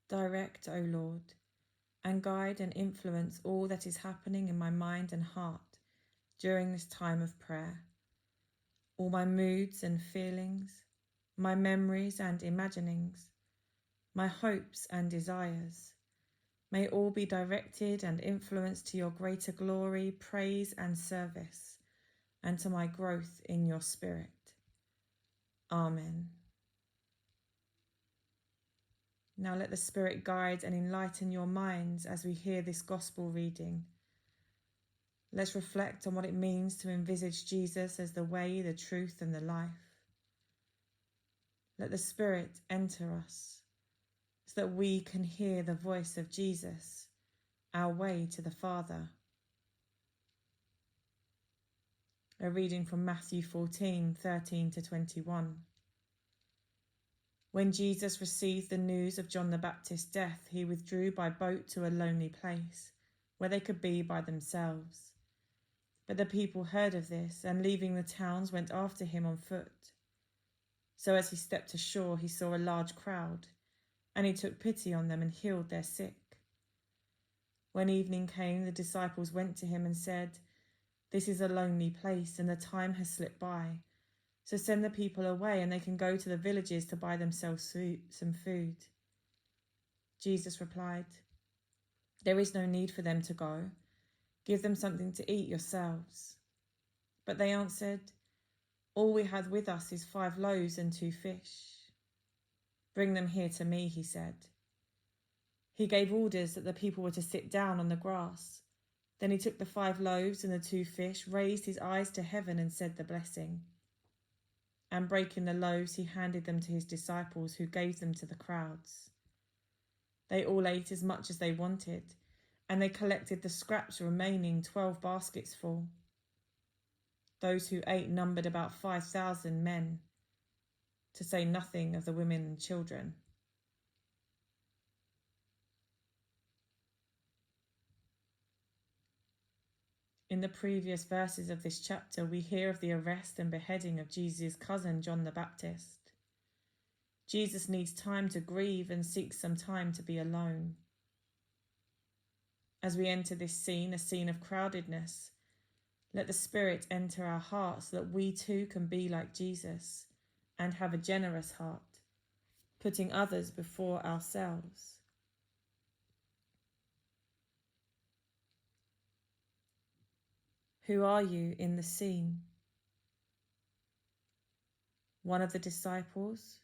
Direct, O Lord, and guide and influence all that is happening in my mind and heart during this time of prayer. All my moods and feelings, my memories and imaginings, my hopes and desires, may all be directed and influenced to your greater glory, praise and service, and to my growth in your Spirit. Amen. Now let the Spirit guide and enlighten your minds as we hear this gospel reading. Let's reflect on what it means to envisage Jesus as the way, the truth, and the life. Let the Spirit enter us so that we can hear the voice of Jesus, our way to the Father. A reading from Matthew 14:13-21. When Jesus received the news of John the Baptist's death, he withdrew by boat to a lonely place where they could be by themselves. But the people heard of this, and leaving the towns went after him on foot. So as he stepped ashore, he saw a large crowd, and he took pity on them and healed their sick. When evening came, the disciples went to him and said, "This is a lonely place, and the time has slipped by. So send the people away, and they can go to the villages to buy themselves some food." Jesus replied, "There is no need for them to go. Give them something to eat yourselves." But they answered, "All we have with us is 5 loaves and 2 fish. "Bring them here to me," he said. He gave orders that the people were to sit down on the grass. Then he took the 5 loaves and the 2 fish, raised his eyes to heaven and said the blessing. And breaking the loaves, he handed them to his disciples, who gave them to the crowds. They all ate as much as they wanted, and they collected the scraps remaining, 12 baskets full. Those who ate numbered about 5,000 men, to say nothing of the women and children. In the previous verses of this chapter, we hear of the arrest and beheading of Jesus' cousin, John the Baptist. Jesus needs time to grieve and seeks some time to be alone. As we enter this scene, a scene of crowdedness, let the Spirit enter our hearts so that we too can be like Jesus and have a generous heart, putting others before ourselves. Who are you in the scene? One of the disciples?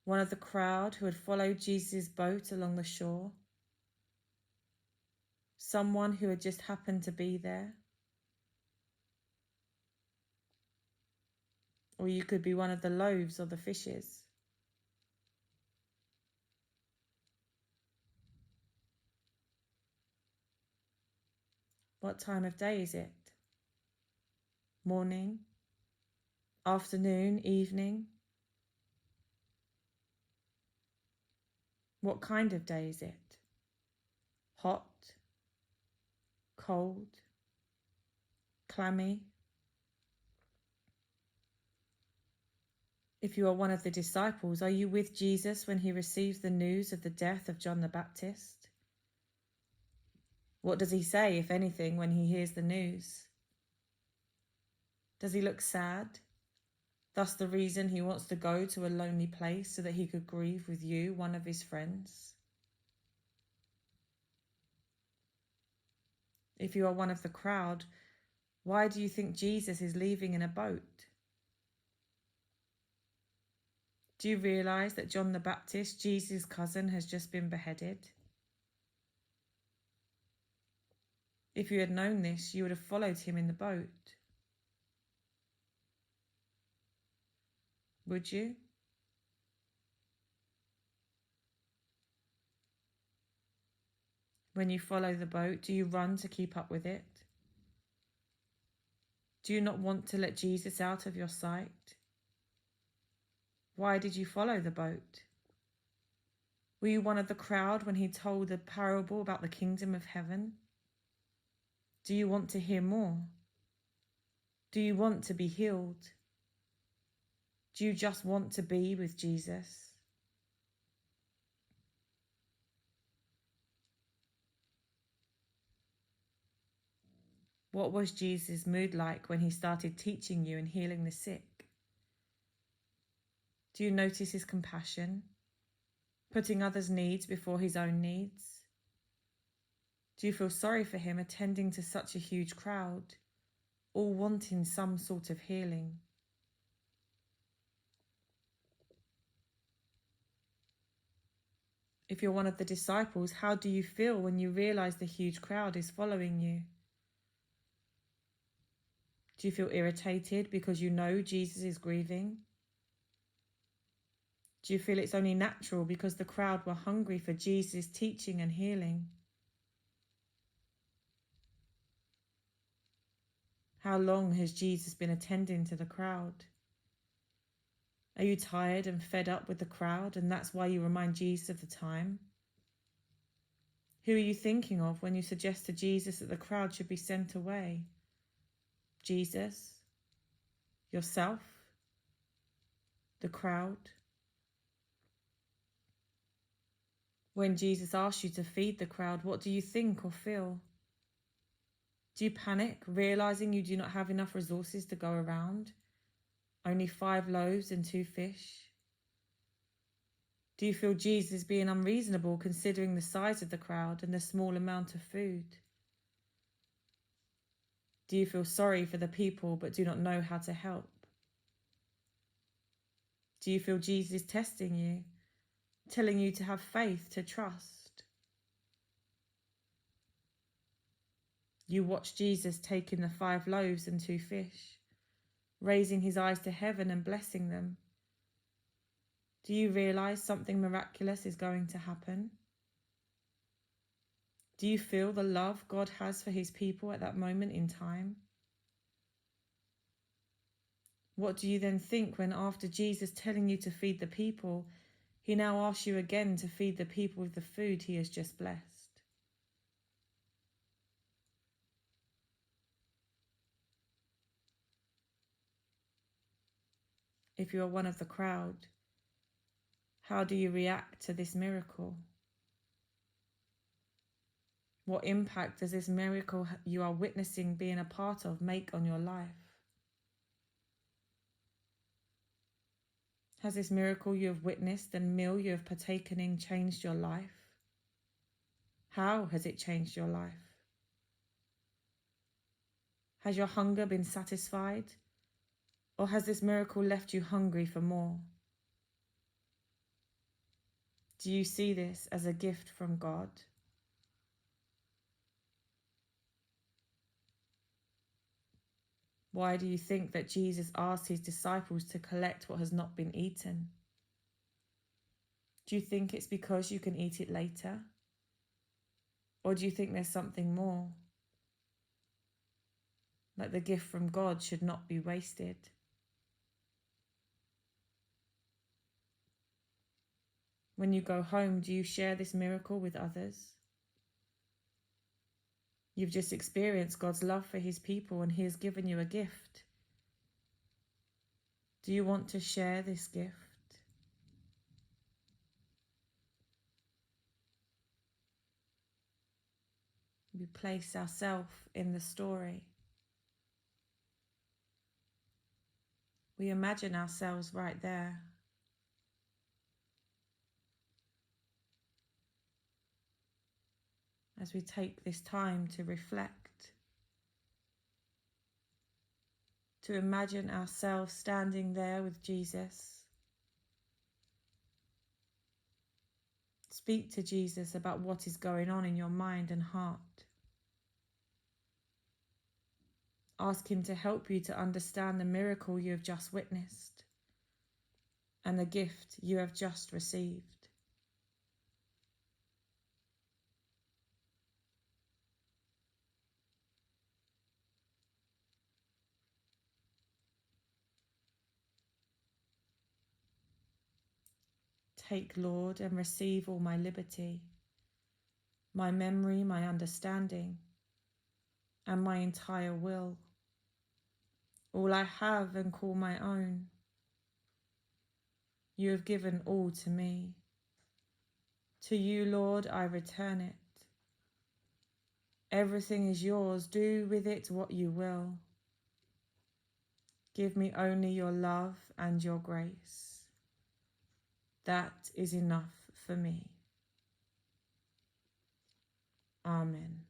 One of the crowd who had followed Jesus' boat along the shore? Someone who had just happened to be there? Or you could be one of the loaves or the fishes. What time of day is it? Morning? Afternoon? Evening? What kind of day is it? Hot? Cold? Clammy? If you are one of the disciples, are you with Jesus when he receives the news of the death of John the Baptist? What does he say, if anything, when he hears the news? Does he look sad? Thus the reason he wants to go to a lonely place so that he could grieve with you, one of his friends? If you are one of the crowd, why do you think Jesus is leaving in a boat? Do you realize that John the Baptist, Jesus' cousin, has just been beheaded? If you had known this, you would have followed him in the boat. Would you? When you follow the boat, do you run to keep up with it? Do you not want to let Jesus out of your sight? Why did you follow the boat? Were you one of the crowd when he told the parable about the kingdom of heaven? Do you want to hear more? Do you want to be healed? Do you just want to be with Jesus? What was Jesus' mood like when he started teaching you and healing the sick? Do you notice his compassion, putting others' needs before his own needs? Do you feel sorry for him attending to such a huge crowd, all wanting some sort of healing? If you're one of the disciples, how do you feel when you realize the huge crowd is following you? Do you feel irritated because you know Jesus is grieving? Do you feel it's only natural because the crowd were hungry for Jesus' teaching and healing? How long has Jesus been attending to the crowd? Are you tired and fed up with the crowd, and that's why you remind Jesus of the time? Who are you thinking of when you suggest to Jesus that the crowd should be sent away? Jesus? Yourself? The crowd? When Jesus asks you to feed the crowd, what do you think or feel? Do you panic, realizing you do not have enough resources to go around? Only 5 loaves and 2 fish? Do you feel Jesus being unreasonable considering the size of the crowd and the small amount of food? Do you feel sorry for the people but do not know how to help? Do you feel Jesus testing you, telling you to have faith, to trust? You watch Jesus taking the 5 loaves and 2 fish, raising his eyes to heaven and blessing them. Do you realize something miraculous is going to happen? Do you feel the love God has for his people at that moment in time? What do you then think when, after Jesus telling you to feed the people, he now asks you again to feed the people with the food he has just blessed? If you are one of the crowd, how do you react to this miracle? What impact does this miracle you are witnessing being a part of make on your life? Has this miracle you have witnessed and meal you have partaken in changed your life? How has it changed your life? Has your hunger been satisfied? Or has this miracle left you hungry for more? Do you see this as a gift from God? Why do you think that Jesus asked his disciples to collect what has not been eaten? Do you think it's because you can eat it later? Or do you think there's something more? Like the gift from God should not be wasted? When you go home, do you share this miracle with others? You've just experienced God's love for his people and he has given you a gift. Do you want to share this gift? We place ourselves in the story. We imagine ourselves right there. As we take this time to reflect, to imagine ourselves standing there with Jesus. Speak to Jesus about what is going on in your mind and heart. Ask him to help you to understand the miracle you have just witnessed and the gift you have just received. Take, Lord, and receive all my liberty, my memory, my understanding, and my entire will, all I have and call my own. You have given all to me. To you, Lord, I return it. Everything is yours. Do with it what you will. Give me only your love and your grace. That is enough for me. Amen.